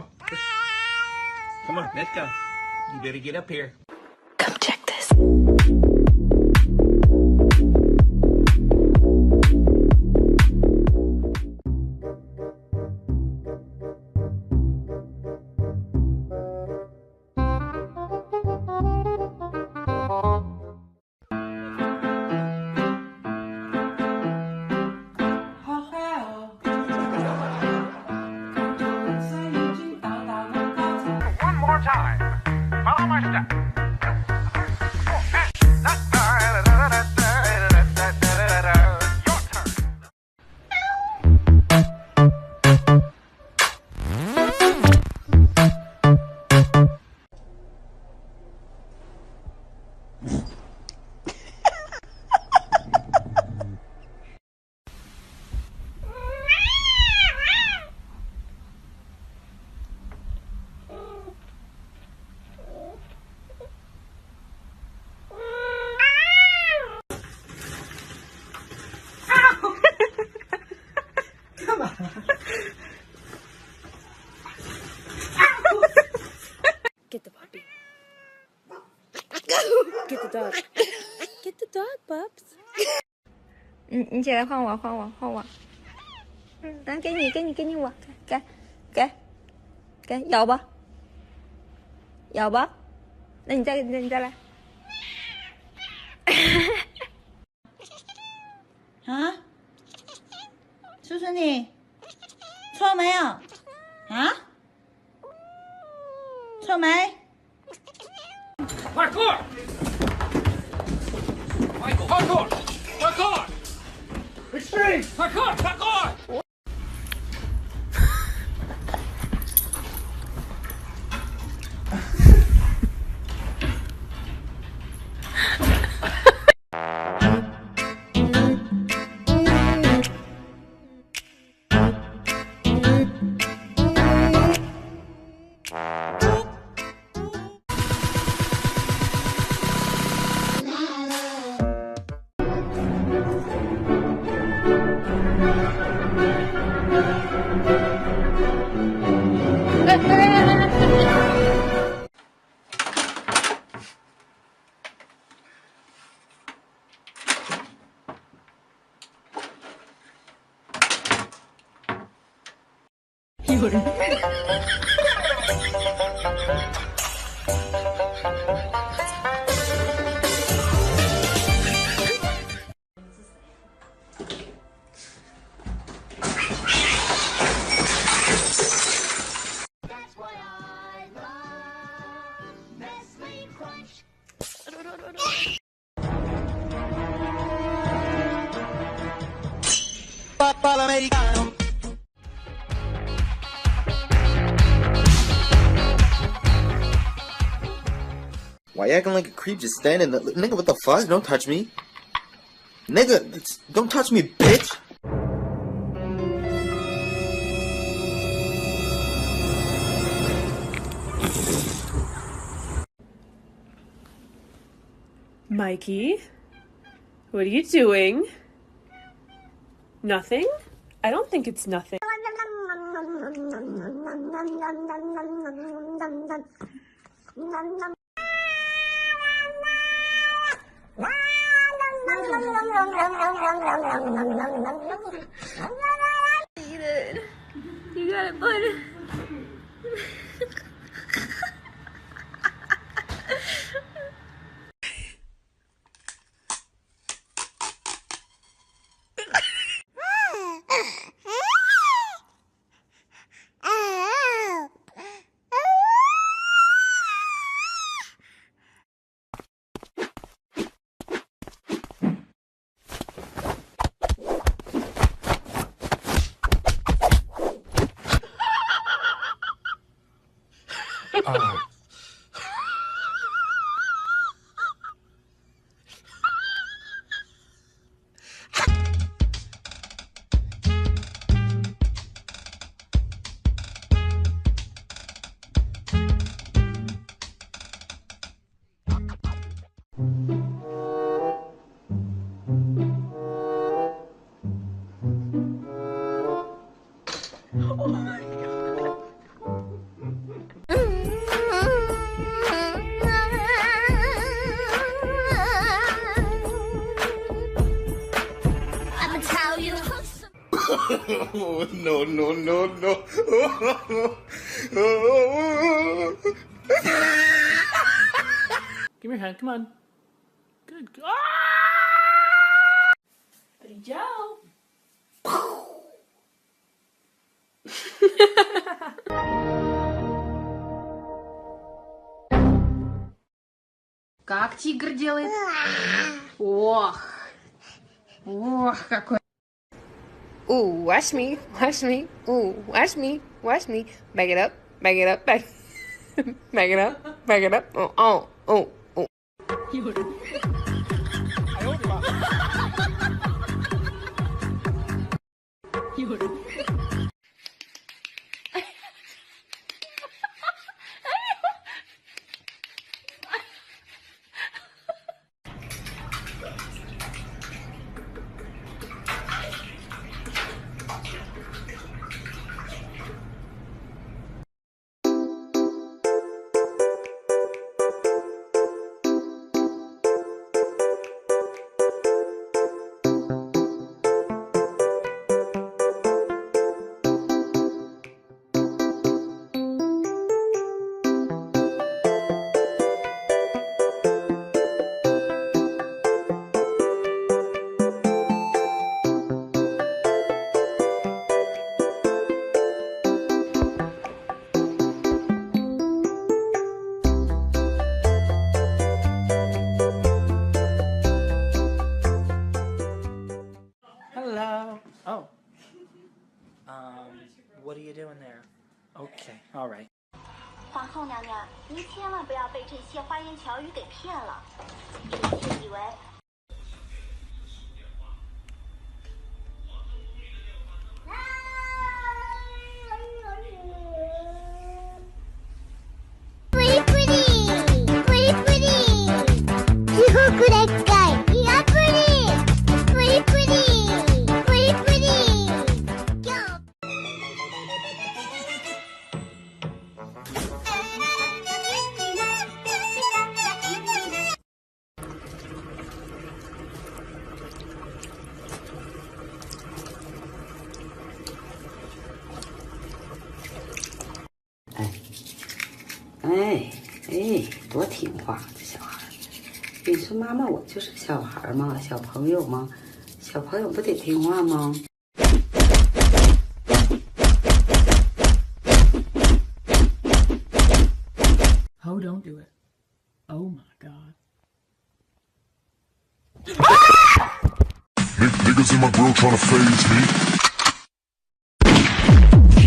on. Come on, let's go. You better get up here. Come check this. One more time. Follow my step. Your turn. Get the puppy. Get the dog. Get the dog, Bubs. 你起来换我。来，给你我，给，咬吧。那你再来。啊？叔叔你错没有？啊？错没？快过！Extreme！快过！Why you acting like a creep just standing there? Nigga, what the fuck? Don't touch me. Nigga, don't touch me, bitch. Mikey, what are you doing? Nothing? I don't think it's nothing. Eat it. You got it, bud. Oh my god. no, no, no, no. Give me your hand. Come on. Good. Brilhão. Как тигр делает? Ох. Ох, какой. Ooh, watch me, watch me. Ooh, watch me, watch me. Back it up, back it up, back. Back it up, back it up. Oh, oh, oh, oh. Hello. Oh. What are you doing there? Okay, all right. 皇后娘娘，您千万不要被这些花言巧语给骗了，臣妾以为。多听话，这小孩。你说妈妈，我就是小孩吗？小朋友吗？小朋友不得听话吗？ Oh, don't do it. Oh my God. Niggas in my grill tryna phase me.